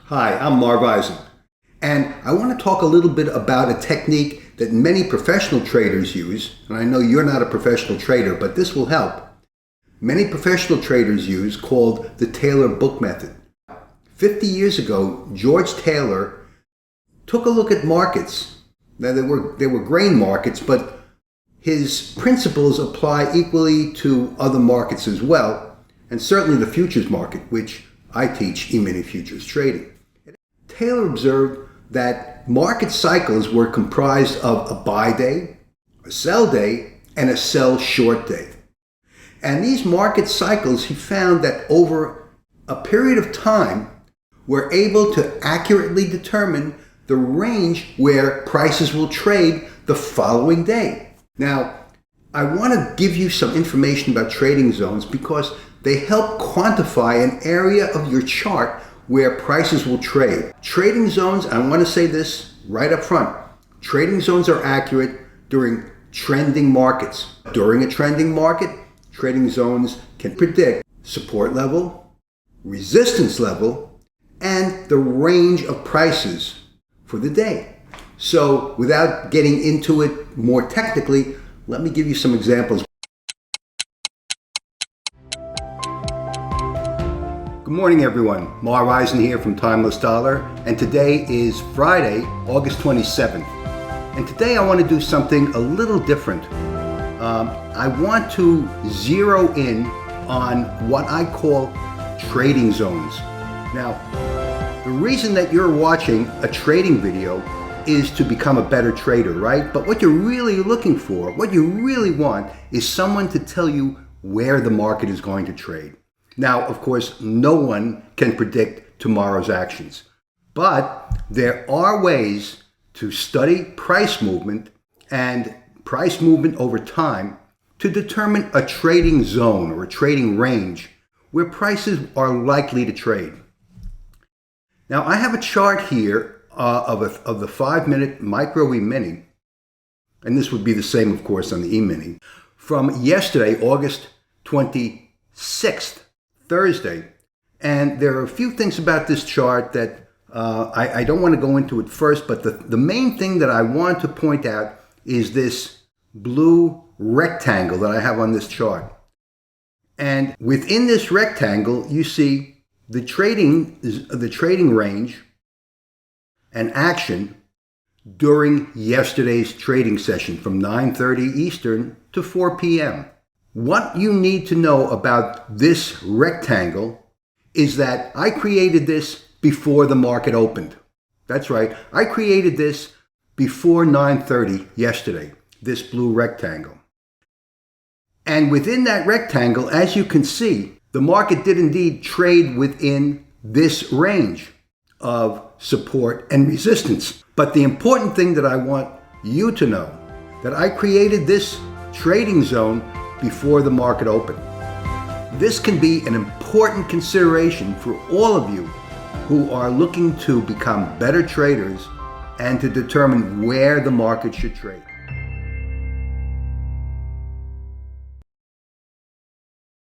Hi, I'm Marv Eisen, and I want to talk a little bit about a technique that many professional traders use, and I know you're not a professional trader, but this will help. Many professional traders use called the Taylor book method. 50 years ago, George Taylor took a look at markets. Now, there were grain markets, but his principles apply equally to other markets as well, and certainly the futures market, which I teach E-mini futures trading. Taylor observed that market cycles were comprised of a buy day, a sell day, and a sell short day. And these market cycles, he found that over a period of time, were able to accurately determine the range where prices will trade the following day. Now, I want to give you some information about trading zones because they help quantify an area of your chart where prices will trade. Trading zones, I want to say this right up front, trading zones are accurate during trending markets. During a trending market, trading zones can predict support level, resistance level, and the range of prices for the day. So without getting into it more technically, let me give you some examples. Good morning, everyone. Marv Eisen here from Timeless Dollar, and today is Friday, August 27th. And today I want to do something a little different. I want to zero in on what I call trading zones. Now, the reason that you're watching a trading video is to become a better trader, right? But what you're really looking for, what you really want, is someone to tell you where the market is going to trade. Now, of course, no one can predict tomorrow's actions, but there are ways to study price movement and price movement over time to determine a trading zone or a trading range where prices are likely to trade. Now, I have a chart here of the 5-minute micro E-mini, and this would be the same, of course, on the E-mini, from yesterday, August 26th, Thursday. And there are a few things about this chart that I don't want to go into it first, but the main thing that I want to point out is this blue rectangle that I have on this chart. And within this rectangle, you see the trading range and action during yesterday's trading session from 9:30 Eastern to 4 p.m. What you need to know about this rectangle is that I created this before the market opened. That's right, I created this before 9:30 yesterday, this blue rectangle. And within that rectangle, as you can see, the market did indeed trade within this range of support and resistance. But the important thing that I want you to know, that I created this trading zone before the market opened. This can be an important consideration for all of you who are looking to become better traders and to determine where the market should trade.